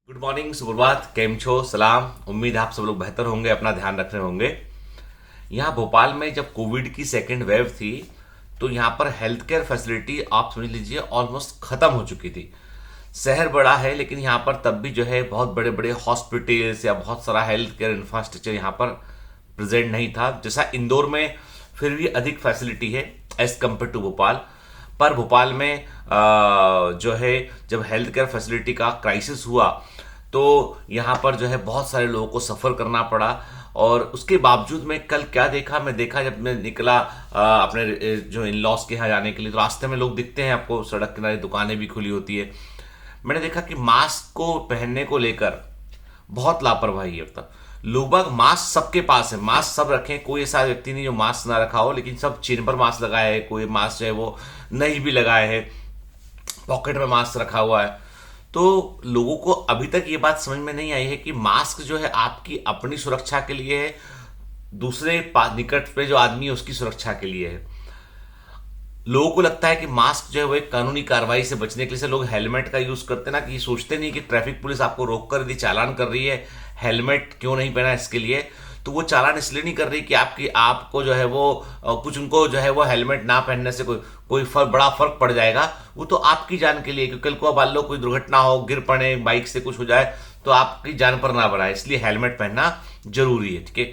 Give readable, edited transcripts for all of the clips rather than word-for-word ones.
Good morning, सुप्रभात, केम छो, सलाम। उम्मीद है आप सब लोग बेहतर होंगे, अपना ध्यान रख रहे होंगे। यहाँ भोपाल में जब कोविड की सेकेंड वेव थी तो यहाँ पर हेल्थ केयर फैसिलिटी आप समझ लीजिए ऑलमोस्ट खत्म हो चुकी थी। शहर बड़ा है लेकिन यहाँ पर तब भी जो है बहुत बड़े बड़े हॉस्पिटल्स या बहुत सारा हेल्थ केयर इंफ्रास्ट्रक्चर यहाँ पर प्रेजेंट नहीं था। जैसा इंदौर में फिर भी अधिक फैसिलिटी है एज कम्पेयर टू भोपाल। पर भोपाल में जो है जब हेल्थ केयर फैसिलिटी का क्राइसिस हुआ तो यहाँ पर जो है बहुत सारे लोगों को सफर करना पड़ा। और उसके बावजूद मैं कल क्या देखा, मैं देखा जब मैं निकला अपने जो इन लॉस के यहाँ जाने के लिए, तो रास्ते में लोग दिखते हैं आपको, सड़क किनारे दुकानें भी खुली होती है। मैंने देखा कि मास्क को पहनने को लेकर बहुत लापरवाही है। मतलब लोग बाग मास्क सबके पास है, मास्क सब रखें, कोई ऐसा व्यक्ति नहीं जो मास्क ना रखा हो, लेकिन सब चेन पर मास्क लगाए है, कोई मास्क जो है वो नहीं भी लगाए है, पॉकेट में मास्क रखा हुआ है। तो लोगों को अभी तक ये बात समझ में नहीं आई है कि मास्क जो है आपकी अपनी सुरक्षा के लिए है, दूसरे निकट पे जो आदमी है उसकी सुरक्षा के लिए है। लोगों को लगता है कि मास्क जो है वो एक कानूनी कार्रवाई से बचने के लिए से लोग हेलमेट का यूज करते हैं ना, कि ये सोचते नहीं कि ट्रैफिक पुलिस आपको रोक कर यदि चालान कर रही है हेलमेट क्यों नहीं पहना इसके लिए, तो वो चालान इसलिए नहीं कर रही कि आपको जो है वो कुछ उनको जो है वो हेलमेट ना पहनने से कोई बड़ा फर्क पड़ जाएगा। वो तो आपकी जान के लिए, क्योंकि कल को मान लो कोई दुर्घटना हो, गिर पड़े, बाइक से कुछ हो जाए तो आपकी जान पर ना बढ़ाए, इसलिए हेलमेट पहनना जरूरी है। ठीक है,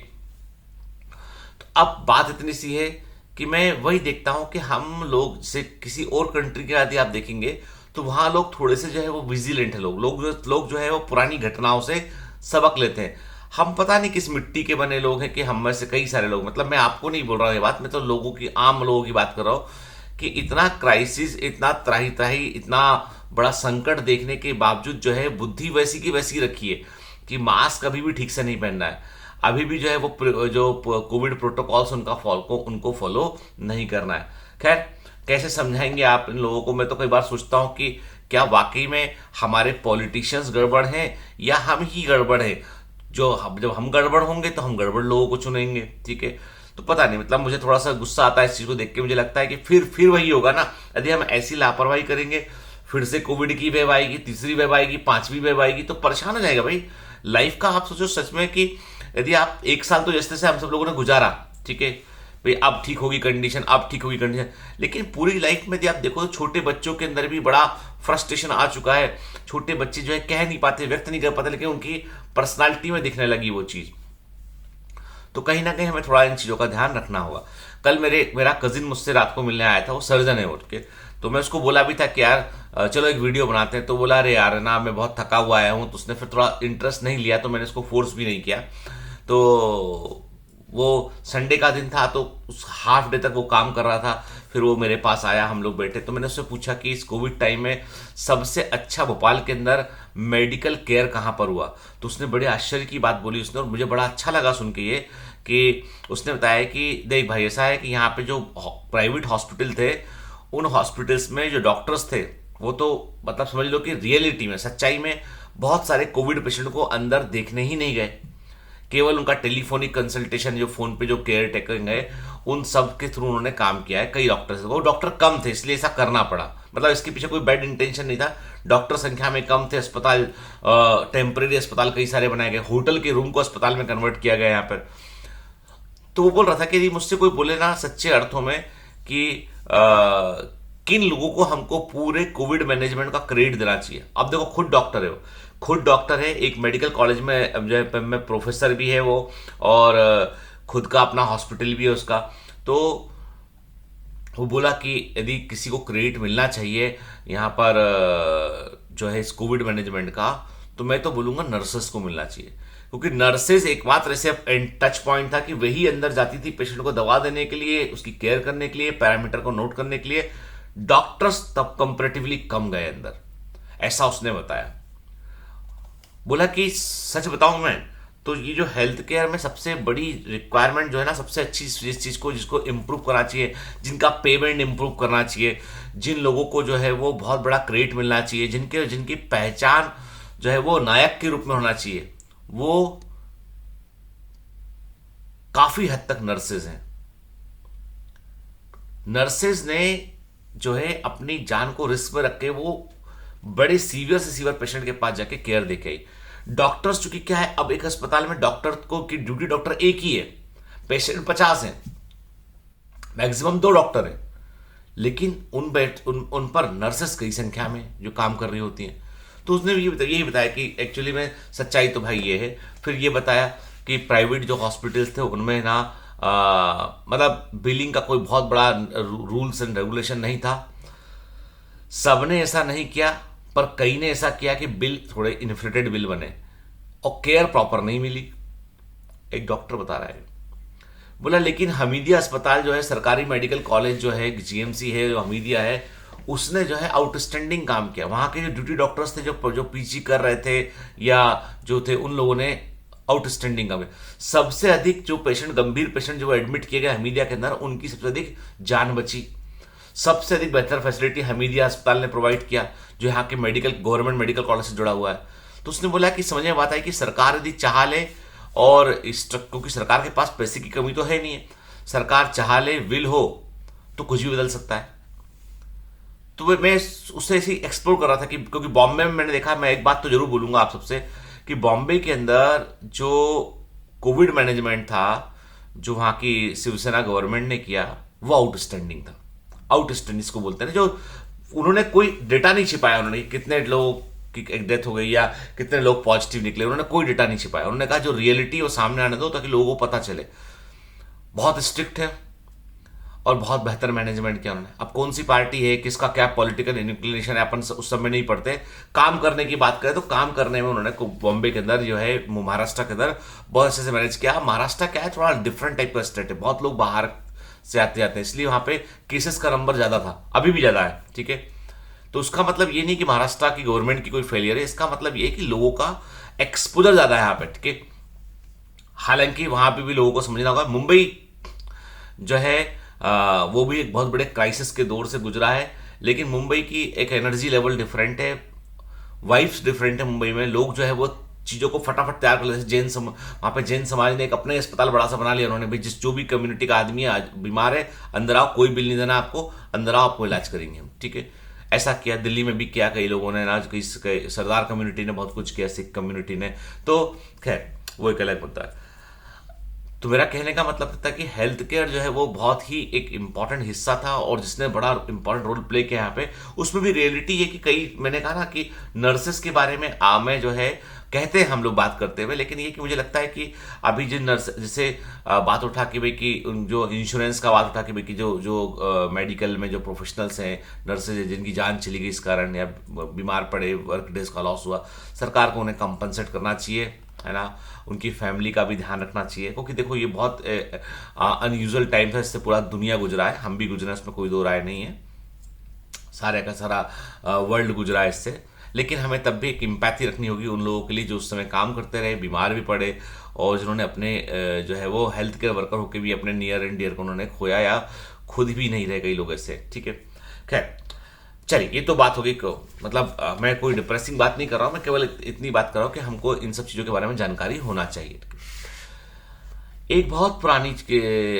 तो अब बात इतनी सी है कि मैं वही देखता हूं कि हम लोग से किसी और कंट्री के यदि आप देखेंगे तो वहां लोग थोड़े से जो है वो विजिलेंट है। लोग जो है वो पुरानी घटनाओं से सबक लेते हैं। हम पता नहीं किस मिट्टी के बने लोग हैं कि हम में से कई सारे लोग, मतलब मैं आपको नहीं बोल रहा हूं ये बात, मैं तो लोगों की, आम लोगों की बात कर रहा हूं कि इतना क्राइसिस, इतना त्राही त्राही, इतना बड़ा संकट देखने के बावजूद जो है बुद्धि वैसी की वैसी रखी है कि मास्क अभी भी ठीक से नहीं पहनना है, अभी भी जो है वो जो कोविड प्रोटोकॉल्स उनको फॉलो नहीं करना है। खैर, कैसे समझाएंगे आप इन लोगों को? मैं तो कई बार सोचता हूं कि क्या वाकई में हमारे पॉलिटिशियंस गड़बड़ हैं या हम ही गड़बड़ हैं? जब हम गड़बड़ होंगे तो हम गड़बड़ लोगों को चुनेंगे। ठीक है, तो पता नहीं, मतलब मुझे थोड़ा सा गुस्सा आता है इस चीज को देख के। मुझे लगता है कि फिर वही होगा ना, यदि हम ऐसी लापरवाही करेंगे फिर से कोविड की वेव आएगी, तीसरी वेव आएगी, पांचवी वेव आएगी, तो परेशान हो जाएगा भाई लाइफ का। आप सोचो सच में कि यदि आप एक साल तो जैसे से हम सब लोगों ने गुजारा, ठीक है भाई, अब ठीक होगी कंडीशन, अब ठीक होगी कंडीशन, लेकिन पूरी लाइफ में यदि आप देखो तो छोटे बच्चों के अंदर भी बड़ा फ्रस्ट्रेशन आ चुका है। छोटे बच्चे जो है कह नहीं पाते, व्यक्त नहीं कर पाते, लेकिन उनकी पर्सनालिटी में दिखने लगी वो चीज। तो कहीं ना कहीं हमें थोड़ा इन चीजों का ध्यान रखना होगा। कल मेरा कजिन मुझसे रात को मिलने आया था, वो सर्जन है उठ के, तो मैं उसको बोला भी था कि यार चलो एक वीडियो बनाते हैं, तो बोला अरे यार ना मैं बहुत थका हुआ आया हूं, तो उसने फिर थोड़ा इंटरेस्ट नहीं लिया, तो मैंने उसको फोर्स भी नहीं किया। तो वो संडे का दिन था तो उस हाफ डे तक वो काम कर रहा था, फिर वो मेरे पास आया, हम लोग बैठे, तो मैंने उससे पूछा कि इस कोविड टाइम में सबसे अच्छा भोपाल के अंदर मेडिकल केयर कहाँ पर हुआ? तो उसने बड़े आश्चर्य की बात बोली उसने, और मुझे बड़ा अच्छा लगा सुन के ये, कि उसने बताया कि देख भाई ऐसा है कि यहाँ पे जो प्राइवेट हॉस्पिटल थे, उन हॉस्पिटल्स में जो डॉक्टर्स थे वो तो मतलब समझ लो कि रियलिटी में, सच्चाई में बहुत सारे कोविड पेशेंट को अंदर देखने ही नहीं गए, केवल उनका टेलीफोनिक कंसल्टेशन, जो फोन पे जो केयर टेकर है उन सब के थ्रू उन्होंने काम किया है। कई डॉक्टर, वो डॉक्टर कम थे इसलिए ऐसा करना पड़ा, मतलब इसके पीछे कोई बैड इंटेंशन नहीं था, डॉक्टर संख्या में कम थे, अस्पताल टेम्परेरी अस्पताल कई सारे बनाए गए, होटल के रूम को अस्पताल में कन्वर्ट किया गया यहाँ पर। तो वो बोल रहा था कि यदि मुझसे कोई बोले ना सच्चे अर्थों में कि किन लोगों को हमको पूरे कोविड मैनेजमेंट का क्रेडिट देना चाहिए। अब देखो, खुद डॉक्टर है वो, खुद डॉक्टर है, एक मेडिकल कॉलेज में जो है में प्रोफेसर भी है वो, और खुद का अपना हॉस्पिटल भी है उसका। तो वो बोला कि यदि किसी को क्रेडिट मिलना चाहिए यहाँ पर जो है इस कोविड मैनेजमेंट का, तो मैं तो बोलूंगा नर्सेस को मिलना चाहिए, क्योंकि नर्सेज एकमात्र ऐसे टच पॉइंट था कि वही अंदर जाती थी पेशेंट को दवा देने के लिए, उसकी केयर करने के लिए, पैरामीटर को नोट करने के लिए। डॉक्टर्स तब कंपेरेटिवली कम गए अंदर, ऐसा उसने बताया। बोला कि सच बताऊं मैं तो ये जो हेल्थ केयर में सबसे बड़ी रिक्वायरमेंट जो है ना, सबसे अच्छी जिस चीज को जिसको इम्प्रूव करना चाहिए, जिनका पेमेंट इम्प्रूव करना चाहिए, जिन लोगों को जो है वो बहुत बड़ा क्रेडिट मिलना चाहिए, जिनकी पहचान जो है वो नायक के रूप में होना चाहिए, वो काफी हद तक नर्सेज हैं। नर्सेज ने जो है अपनी जान को रिस्क में रख के वो बड़े सीवियर से सीवियर पेशेंट के पास जाके केयर देके आई। डॉक्टर्स, चूंकि क्या है, अब एक अस्पताल में डॉक्टर को की ड्यूटी डॉक्टर एक ही है, पेशेंट 50 हैं, मैक्सिमम 2 डॉक्टर हैं, लेकिन उन पर नर्सेस कई संख्या में जो काम कर रही होती हैं। तो उसने यही बताया कि एक्चुअली में सच्चाई तो भाई ये है। फिर ये बताया कि प्राइवेट जो हॉस्पिटल्स थे उनमें ना मतलब बिलिंग का कोई बहुत बड़ा रूल्स एंड रेगुलेशन नहीं था। सबने ऐसा नहीं किया, पर कई ने ऐसा किया कि बिल थोड़े इन्फ्लेटेड बिल बने और केयर प्रॉपर नहीं मिली। एक डॉक्टर बता रहा है, बोला लेकिन हमीदिया अस्पताल जो है, सरकारी मेडिकल कॉलेज जो है, जीएमसी है जो हमीदिया है, उसने जो है आउटस्टैंडिंग काम किया। वहां के जो ड्यूटी डॉक्टर्स थे, जो पीजी कर रहे थे या जो थे, उन लोगों ने आउटस्टैंडिंग काम किया। सबसे अधिक जो पेशेंट, गंभीर पेशेंट जो एडमिट किए गए हमीदिया के अंदर, उनकी सबसे अधिक जान बची। सबसे अधिक बेहतर फैसिलिटी हमीदिया अस्पताल ने प्रोवाइड किया, जो यहाँ के गवर्नमेंट मेडिकल कॉलेज से जुड़ा हुआ है। तो उसने बोला कि समझ में बात आई कि सरकार यदि चाह ले, और क्योंकि सरकार के पास पैसे की कमी तो है नहीं है, सरकार चाह ले, विल हो, तो कुछ भी बदल सकता है। तो मैं उससे ऐसे एक्सप्लोर कर रहा था कि क्योंकि बॉम्बे में मैंने देखा, मैं एक बात तो जरूर बोलूंगा आप सबसे, कि बॉम्बे के अंदर जो कोविड मैनेजमेंट था, जो वहां की शिवसेना गवर्नमेंट ने किया, वो आउटस्टैंडिंग था। आउटस्टैंडिंग इसको बोलते हैं, जो उन्होंने कोई डेटा नहीं छिपाया, उन्होंने कितने लोग की एक डेथ हो गई या कितने लोग पॉजिटिव निकले, उन्होंने कोई डेटा नहीं छिपाया। उन्होंने कहा जो रियलिटी वो सामने आने दो, ताकि लोगों को पता चले। बहुत स्ट्रिक्ट है और बहुत बेहतर मैनेजमेंट किया उन्होंने। अब कौन सी पार्टी है, किसका क्या पॉलिटिकल इंक्लिनेशन है, अपन उस समय नहीं पढ़ते। काम करने की बात करें तो काम करने में उन्होंने बॉम्बे के अंदर जो है, महाराष्ट्र के अंदर बहुत अच्छे से मैनेज किया। महाराष्ट्र क्या है, थोड़ा डिफरेंट टाइप का स्टेट है, बहुत लोग बाहर से आते जाते हैं, इसलिए वहां पे केसेस का नंबर ज्यादा था, अभी भी ज्यादा है। ठीक है, तो उसका मतलब ये नहीं कि महाराष्ट्र की गवर्नमेंट की कोई फेलियर है, इसका मतलब ये कि लोगों का एक्सपोजर ज्यादा है यहाँ पे। ठीक है, हालांकि वहां पे भी लोगों को समझना होगा। मुंबई जो है वो भी एक बहुत बड़े क्राइसिस के दौर से गुजरा है, लेकिन मुंबई की एक एनर्जी लेवल डिफरेंट है, वाइब्स डिफरेंट है। मुंबई में लोग जो है वो चीजों को फटाफट तैयार कर लेते हैं। वहां पे जैन समाज ने एक अपने अस्पताल बड़ा सा बना लिया उन्होंने भी, जो भी कम्युनिटी का आदमी है, आज बीमार है, अंदर आओ, कोई बिल नहीं देना आपको, अंदर आओ, आपको इलाज करेंगे हम। ठीक है, ऐसा किया। दिल्ली में भी किया कई लोगों ने, आज कई सरदार कम्युनिटी ने बहुत कुछ किया, सिख कम्युनिटी ने। तो खैर वो एक अलग मुद्दा है। तो मेरा कहने का मतलब था कि हेल्थ केयर जो है वो बहुत ही एक इंपॉर्टेंट हिस्सा था, और जिसने बड़ा इंपॉर्टेंट रोल प्ले किया यहाँ पे। उसमें भी रियलिटी है कि कई, मैंने कहा ना कि नर्सेस के बारे में मैं जो है कहते हैं हम लोग बात करते हुए, लेकिन ये कि मुझे लगता है कि अभी जिन नर्स, जैसे बात उठा कि भाई कि जो इंश्योरेंस का बात उठा कि भाई कि जो मेडिकल में जो प्रोफेशनल्स हैं, नर्सेज हैं, जिनकी जान चली गई इस कारण, या बीमार पड़े, वर्क डेज का लॉस हुआ, सरकार को उन्हें कंपनसेट करना चाहिए, है ना। उनकी फैमिली का भी ध्यान रखना चाहिए, क्योंकि देखो ये बहुत अनयूजुअल टाइम था, इससे पूरा दुनिया गुजरा है, हम भी गुजरे हैं, इसमें कोई दो राय नहीं है, सारे का सारा वर्ल्ड गुजरा है इससे। लेकिन हमें तब भी एक इम्पैथी रखनी होगी उन लोगों के लिए जो उस समय काम करते रहे, बीमार भी पड़े, और जिन्होंने अपने जो है वो हेल्थ केयर वर्कर होकर भी अपने नियर एंड डियर को उन्होंने खोया, या खुद भी नहीं रह गई लोग ऐसे। ठीक है, खैर चलिए, ये तो बात होगी। मतलब मैं कोई डिप्रेसिंग बात नहीं कर रहा हूं, मैं केवल इतनी बात कर रहा हूं कि हमको इन सब चीजों के बारे में जानकारी होना चाहिए। एक बहुत पुरानी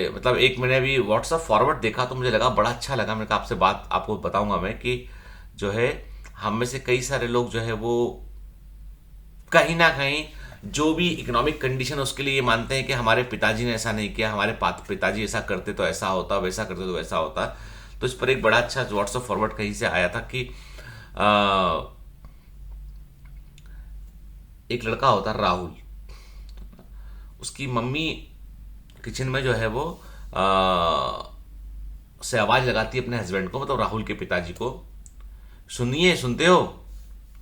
मतलब एक मैंने अभी व्हाट्सएप फॉरवर्ड देखा तो मुझे लगा, बड़ा अच्छा लगा। मैंने कहा आपसे बात आपको बताऊंगा मैं, कि जो है हम में से कई सारे लोग जो है वो कहीं ना कहीं जो भी इकोनॉमिक कंडीशन है उसके लिए ये मानते हैं कि हमारे पिताजी ने ऐसा नहीं किया, हमारे पिताजी ऐसा करते तो ऐसा होता, वैसा करते तो वैसा होता। तो इस पर एक बड़ा अच्छा व्हाट्सएप फॉरवर्ड कहीं से आया था कि एक लड़का होता राहुल, उसकी मम्मी किचन में जो है वो से आवाज लगाती है अपने हस्बैंड को, मतलब राहुल के पिताजी को, सुनिए, सुनते हो?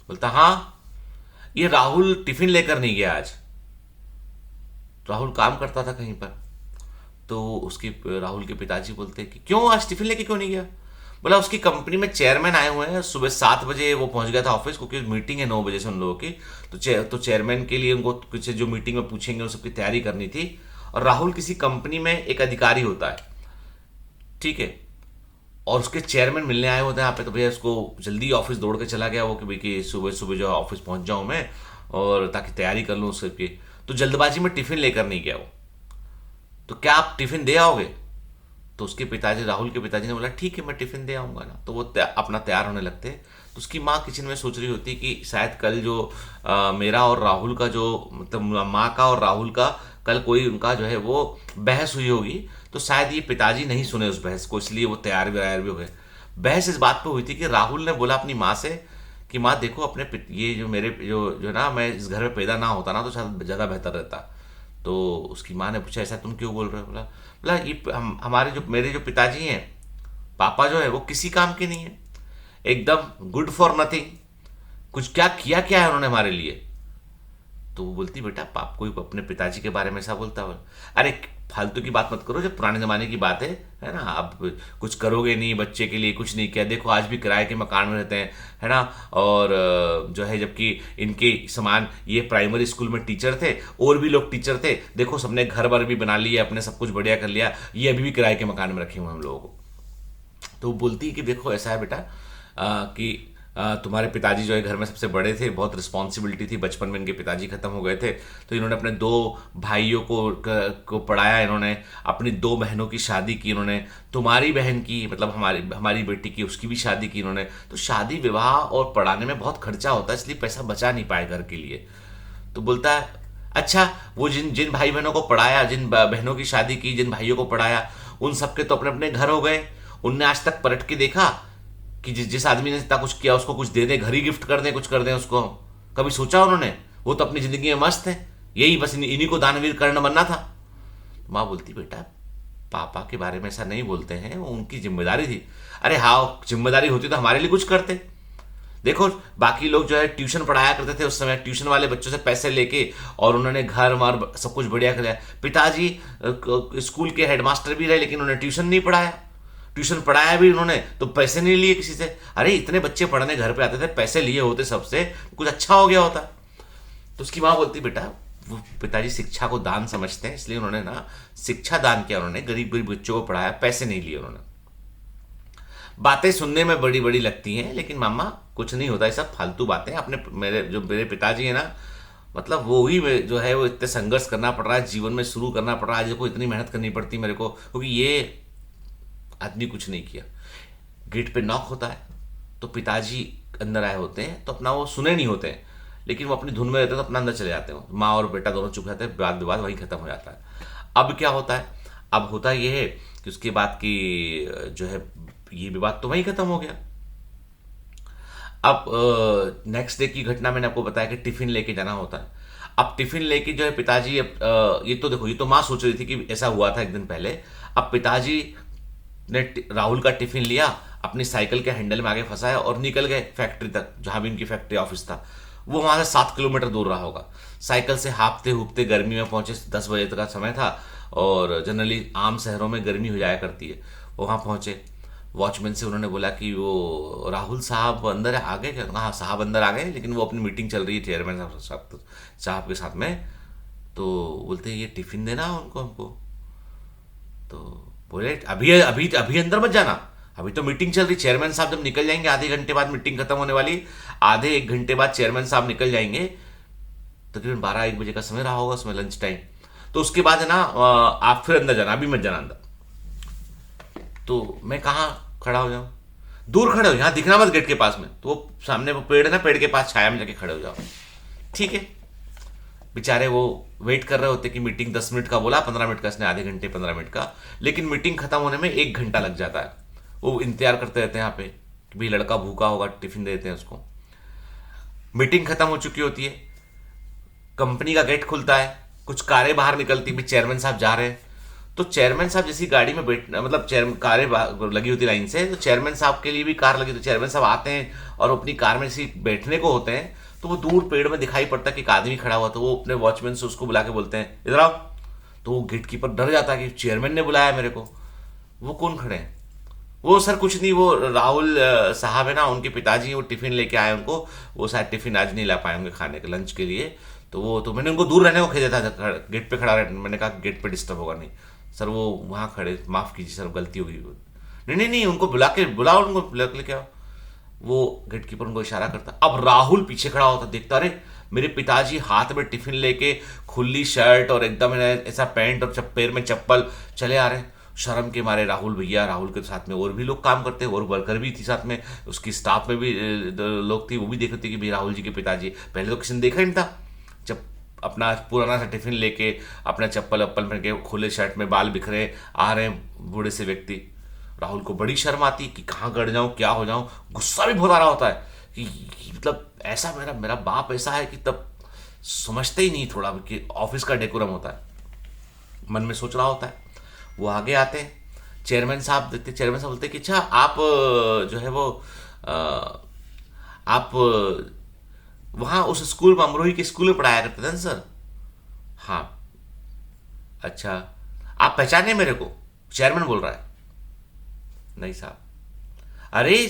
बोलता हाँ। ये राहुल टिफिन लेकर नहीं गया आज। राहुल काम करता था कहीं पर, तो उसके राहुल के पिताजी बोलते कि क्यों आज टिफिन लेके क्यों नहीं गया? बोला उसकी कंपनी में चेयरमैन आए हुए हैं, सुबह 7 बजे वो पहुंच गया था ऑफिस, क्योंकि मीटिंग है 9 बजे से उन लोगों की। तो चेयरमैन के लिए उनको कुछ जो मीटिंग में पूछेंगे उस सबकी तैयारी करनी थी। और राहुल किसी कंपनी में एक अधिकारी होता है, ठीक है, और उसके चेयरमैन मिलने आए होते हैं यहाँ पे। तो भैया उसको जल्दी ऑफिस दौड़ के चला गया वो, कि भाई कि सुबह सुबह जो ऑफिस पहुंच जाऊं मैं, और ताकि तैयारी कर लूं उसकी। तो जल्दबाजी में टिफिन लेकर नहीं गया वो। तो क्या आप टिफिन दे आओगे? तो उसके पिताजी, राहुल के पिताजी ने बोला ठीक है मैं टिफिन दे आऊंगा ना। तो वो अपना तैयार होने लगते। तो उसकी माँ किचन में सोच रही होती कि शायद कल जो मेरा और राहुल का जो मतलब माँ का और राहुल का कल कोई उनका जो है वो बहस हुई होगी, तो शायद ये पिताजी नहीं सुने उस बहस को, इसलिए वो तैयार भी हो गए। बहस इस बात पे हुई थी कि राहुल ने बोला अपनी माँ से कि माँ देखो अपने ये जो मेरे जो जो ना मैं इस घर में पैदा ना होता ना तो शायद ज़्यादा बेहतर रहता। तो उसकी माँ ने पूछा ऐसा तुम क्यों बोल रहे हो? बोला बोला ये हमारे जो मेरे जो पिताजी हैं, पापा जो है वो किसी काम के नहीं है, एकदम गुड फॉर नथिंग, कुछ क्या किया क्या है उन्होंने हमारे लिए? तो वो बोलती बेटा पाप कोई अपने पिताजी के बारे में ऐसा बोलता है? अरे फालतू की बात मत करो, जब पुराने जमाने की बात है ना, आप कुछ करोगे नहीं बच्चे के लिए, कुछ नहीं किया, देखो आज भी किराए के मकान में रहते हैं, है ना, और जो है जबकि इनके समान ये प्राइमरी स्कूल में टीचर थे, और भी लोग टीचर थे, देखो सबने घर वर भी बना लिया, अपने सब कुछ बढ़िया कर लिया, ये अभी भी किराए के मकान में रखे हुए हम लोगों को। तो वो बोलती है कि देखो ऐसा है बेटा कि तुम्हारे पिताजी जो है घर में सबसे बड़े थे, बहुत रिस्पॉन्सिबिलिटी थी, बचपन में इनके पिताजी खत्म हो गए थे, तो इन्होंने अपने दो भाइयों को पढ़ाया, इन्होंने अपनी दो बहनों की शादी की, इन्होंने तुम्हारी बहन की मतलब हमारी हमारी बेटी की उसकी भी शादी की इन्होंने। तो शादी विवाह और पढ़ाने में बहुत खर्चा होता है, इसलिए पैसा बचा नहीं पाए घर के लिए। तो बोलता है अच्छा वो जिन जिन भाई बहनों को पढ़ाया, जिन बहनों की शादी की, जिन भाइयों को पढ़ाया, उन सबके तो अपने अपने घर हो गए, उनने आज तक पलट के देखा कि जिस आदमी ने इतना कुछ किया उसको कुछ दे दें, घर ही गिफ्ट कर दें, कुछ कर दें उसको? कभी सोचा उन्होंने? वो तो अपनी जिंदगी में मस्त है, यही बस इन्हीं को दानवीर कर्ण बनना था। माँ बोलती बेटा पापा के बारे में ऐसा नहीं बोलते हैं, वो उनकी जिम्मेदारी थी। अरे हाँ जिम्मेदारी होती तो हमारे लिए कुछ करते। देखो बाकी लोग जो है ट्यूशन पढ़ाया करते थे उस समय, ट्यूशन वाले बच्चों से पैसे लेके, और उन्होंने घर मार सब कुछ बढ़िया कर लिया। पिताजी स्कूल के हेडमास्टर भी रहे लेकिन उन्होंने ट्यूशन नहीं पढ़ाया, ट्यूशन पढ़ाया भी उन्होंने तो पैसे नहीं लिए किसी से। अरे इतने बच्चे पढ़ने घर पे आते थे, पैसे लिए होते सबसे, कुछ अच्छा हो गया होता। तो उसकी माँ बोलती बेटा वो पिताजी शिक्षा को दान समझते हैं, इसलिए उन्होंने ना शिक्षा दान किया, उन्होंने गरीब गरीब बच्चों को पढ़ाया, पैसे नहीं लिए उन्होंने। बातें सुनने में बड़ी बड़ी लगती हैं लेकिन मामा कुछ नहीं होता, ये सब फालतू बातें। अपने मेरे पिताजी है ना, मतलब वो ही जो है वो इतने संघर्ष करना पड़ रहा है जीवन में, शुरू करना पड़ रहा है, आज को इतनी मेहनत करनी पड़ती मेरे को, क्योंकि ये आदमी कुछ नहीं किया। गेट पे नॉक होता है तो पिताजी अंदर आए होते हैं, तो अपना वो सुने नहीं होते हैं लेकिन वो अपनी धुन में रहते हैं, तो अपना अंदर चले जाते हैं, माँ और बेटा दोनों चुप जाते हैं, वाद विवाद वहीं खत्म हो जाता है। अब क्या होता है, अब होता ये है कि उसके बाद की जो है ये विवाद तो वहीं खत्म हो गया। अब नेक्स्ट डे की घटना मैंने आपको बताया कि टिफिन लेके जाना होता है। अब टिफिन लेके जो है पिताजी, अब ये तो देखो ये तो माँ सोच रही थी कि ऐसा हुआ था एक दिन पहले। अब पिताजी ने राहुल का टिफिन लिया, अपनी साइकिल के हैंडल में आगे फंसाया और निकल गए फैक्ट्री तक, जहां भी उनकी फैक्ट्री ऑफिस था। वो वहां से 7 किलोमीटर दूर रहा होगा। साइकिल से हाँफते हुपते गर्मी में पहुंचे, 10 बजे तक का समय था और जनरली आम शहरों में गर्मी हो जाया करती है। वहां पहुंचे, वॉचमैन से उन्होंने बोला कि वो राहुल साहब अंदर आ गए क्या? हाँ साहब अंदर आ गए, लेकिन वो अपनी मीटिंग चल रही है चेयरमैन साहब के साथ में। तो बोलते हैं ये टिफिन देना उनको हमको। तो बोले अभी अभी अभी अंदर मत जाना, अभी तो मीटिंग चल रही, चेयरमैन साहब जब निकल जाएंगे, आधे घंटे बाद मीटिंग खत्म होने वाली, आधे 1 घंटे बाद चेयरमैन साहब निकल जाएंगे, तकरीबन 12-1 बजे का समय रहा होगा उसमें, लंच टाइम। तो उसके बाद है ना आप फिर अंदर जाना, अभी मत जाना अंदर। तो मैं कहाँ खड़ा हो जाऊं? दूर खड़े हो, यहां दिखना मत गेट के पास में। तो वो सामने वो पेड़ है ना, पेड़ के पास छाया में जाके खड़े हो जाओ। ठीक है, बेचारे वो वेट कर रहे होते कि मीटिंग 10 मिनट का बोला, 15 मिनट का, इसने आधे घंटे 15 मिनट का, लेकिन मीटिंग खत्म होने में 1 घंटा लग जाता है। वो इंतजार करते रहते हैं यहाँ पे कि भाई लड़का भूखा होगा, टिफिन दे देते हैं उसको। मीटिंग खत्म हो चुकी होती है, कंपनी का गेट खुलता है, कुछ कारें बाहर निकलती, भी चेयरमैन साहब जा रहे हैं। तो चेयरमैन साहब जैसी गाड़ी में बैठ, मतलब कारें लगी होती लाइन से, तो चेयरमैन साहब के लिए भी कार लगी, तो चेयरमैन साहब आते हैं और अपनी कार में जैसे बैठने को होते हैं, तो वो दूर पेड़ में दिखाई पड़ता है कि एक आदमी खड़ा हुआ, तो वो अपने वॉचमैन से उसको बुला के बोलते हैं इधर आओ। तो वो गेट कीपर डर जाता है कि चेयरमैन ने बुलाया मेरे को। वो कौन खड़े हैं? वो सर कुछ नहीं, वो राहुल साहब है ना, उनके पिताजी, वो टिफिन लेके आए उनको, वो शायद टिफिन आज नहीं ला पाए होंगे खाने के लंच के लिए, तो वो तो मैंने उनको दूर रहने को भेजा था, गेट पे खड़ा रहने, मैंने कहा गेट पे डिस्टर्ब होगा नहीं सर, वो वहां खड़े, माफ कीजिए सर गलती होगी। नहीं नहीं नहीं, उनको बुलाओ उनको बुला के लेके आओ। वो गेट कीपर उनको इशारा करता। अब राहुल पीछे खड़ा होता, देखता अरे मेरे पिताजी हाथ में टिफिन लेके, खुली शर्ट और एकदम ऐसा पैंट और पैर में चप्पल चले आ रहे हैं। शर्म के मारे राहुल भैया, राहुल के साथ में और भी लोग काम करते हैं, और वर्कर भी थी साथ में, उसकी स्टाफ में भी लोग थी, वो भी देख रहे थे कि भाई राहुल जी के पिताजी, पहले तो किसी ने देखा ही नहीं था। जब अपना पुराना सा टिफिन लेके, अपना चप्पल वप्पल पहन के, खुले शर्ट में बाल बिखरे आ रहे हैं बूढ़े से व्यक्ति, राहुल को बड़ी शर्म आती कि कहाँ गड़ जाऊं, क्या हो जाऊं। गुस्सा भी बहुत आ रहा होता है कि मतलब ऐसा मेरा मेरा बाप ऐसा है कि तब समझते ही नहीं थोड़ा कि ऑफिस का डेकोरम होता है, मन में सोच रहा होता है। वो आगे आते हैं, चेयरमैन साहब देखते, चेयरमैन साहब बोलते कि अच्छा आप जो है वो आप वहाँ उस स्कूल में, अमरोही के स्कूल में पढ़ाया करते थे ना सर? हाँ। अच्छा, आप पहचाने मेरे को? चेयरमैन बोल रहा है। नहीं साहब। अरे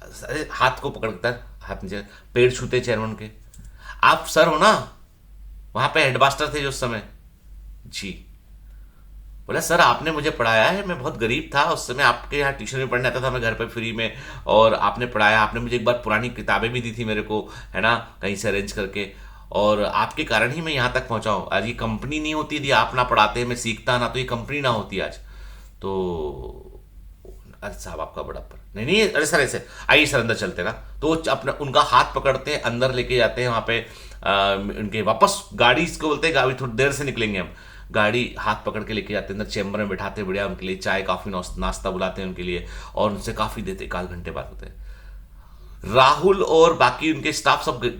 अरे हाथ को पकड़ता, हाथ नीचे, पेड़ छूते चेयरमैन के। आप सर हो ना, वहां पे हेडमास्टर थे जो उस समय? जी। बोला सर आपने मुझे पढ़ाया है, मैं बहुत गरीब था उस समय, आपके यहाँ ट्यूशन में पढ़ने आता था मैं घर पे फ्री में, और आपने पढ़ाया, आपने मुझे एक बार पुरानी किताबें भी दी थी मेरे को, है ना, कहीं से अरेंज करके, और आपके कारण ही मैं यहाँ तक पहुंचा हूँ। आज ये कंपनी नहीं होती यदि आप ना पढ़ाते, मैं सीखता ना, तो ये कंपनी ना होती आज। तो अरे साहब आपका बड़प्पन, नहीं नहीं, अरे सर ऐसे आइए सर अंदर चलते ना। तो वो अपना उनका हाथ पकड़ते हैं, अंदर लेके जाते हैं, वहां पे उनके वापस गाड़ी, इसको बोलते हैं गाड़ी, थोड़ी देर से निकलेंगे हम, गाड़ी हाथ पकड़ के लेके जाते हैं अंदर, चैम्बर में बैठाते हैं, बढ़िया उनके लिए चाय काफी नाश्ता बुलाते हैं उनके लिए, और उनसे काफी देते, 1 आध घंटे बाद होते हैं। राहुल और बाकी उनके स्टाफ सब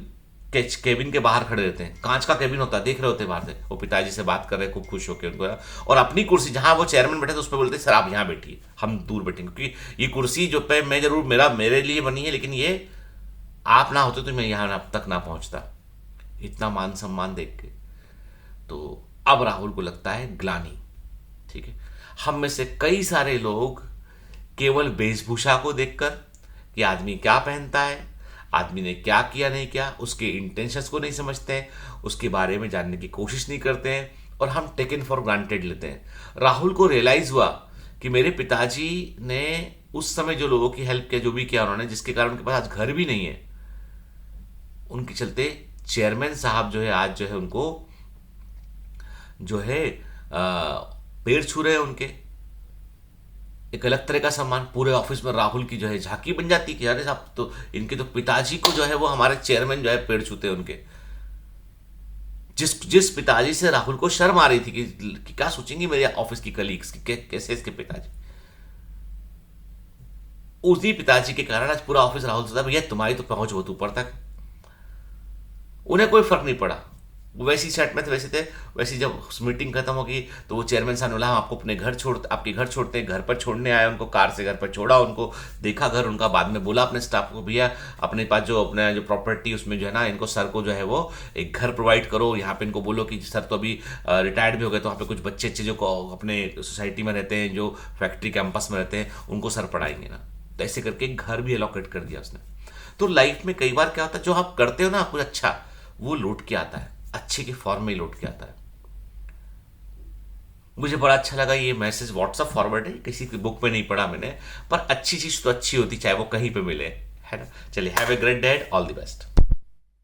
केबिन के बाहर खड़े रहते हैं, कांच का केबिन होता है, देख रहे होते हैं बाहर से, वो पिताजी से बात कर रहे हैं खूब खुश होकर उनको, और अपनी कुर्सी जहां वो चेयरमैन बैठे थे उस पर बोलते सर आप यहां बैठिए, हम दूर बैठेंगे, क्योंकि ये कुर्सी जो पे मैं जरूर मेरे लिए बनी है, लेकिन ये आप ना होते तो मैं यहां अब तक ना पहुंचता। इतना मान सम्मान देख के तो अब राहुल को लगता है ग्लानि। ठीक है, हम में से कई सारे लोग केवल वेशभूषा को देखकर, कि आदमी क्या पहनता है, आदमी ने क्या किया नहीं किया, उसके इंटेंशंस को नहीं समझते हैं, उसके बारे में जानने की कोशिश नहीं करते हैं, और हम टेकन फॉर ग्रांटेड लेते हैं। राहुल को रियलाइज हुआ कि मेरे पिताजी ने उस समय जो लोगों की हेल्प किया, जो भी किया उन्होंने, जिसके कारण उनके पास आज घर भी नहीं है, उनके चलते चेयरमैन साहब जो है आज जो है उनको जो है पैर छू रहे हैं उनके। एक अलग तरह का सम्मान, पूरे ऑफिस में राहुल की जो है झांकी बन जाती कि अरे साहब तो इनके तो पिताजी को जो है वो हमारे चेयरमैन जो है पैर छूते हैं उनके। जिस जिस पिताजी से राहुल को शर्म आ रही थी कि क्या सोचेंगे मेरे ऑफिस की कलीग्स कि कैसे इसके पिताजी, उसी पिताजी के कारण आज पूरा ऑफिस राहुल से, भैया तुम्हारी तो पहुंच बहुत ऊपर तक। उन्हें कोई फर्क नहीं पड़ा, वो वैसी सेट में थे, वैसे थे, वैसी जब मीटिंग खत्म होगी तो वो चेयरमैन साहब ने बोला हम आपको अपने घर आपके घर छोड़ते हैं, घर पर छोड़ने आए, उनको कार से घर पर छोड़ा, उनको देखा घर उनका, बाद में बोला अपने स्टाफ को भैया अपने पास जो अपना जो प्रॉपर्टी उसमें जो है ना, इनको सर को जो है वो एक घर प्रोवाइड करो, यहाँ पे इनको बोलो कि सर तो अभी रिटायर्ड भी हो गए, तो वहाँ पे कुछ बच्चे अच्छे जो अपने सोसाइटी में रहते हैं, जो फैक्ट्री कैंपस में रहते हैं, उनको सर पढ़ाएंगे ना। तो ऐसे करके एक घर भी एलोकेट कर दिया उसने। तो लाइफ में कई बार क्या होता है, जो आप करते हो ना कुछ अच्छा, वो लौट के आता है, अच्छे के फॉर्म में लौट के आता है। मुझे बड़ा अच्छा लगा ये मैसेज, व्हाट्सएप फॉरवर्ड है, किसी की बुक में नहीं पढ़ा मैंने, पर अच्छी चीज तो अच्छी होती चाहे वो कहीं पे मिले, है ना। चलिए, have a great day, all the best.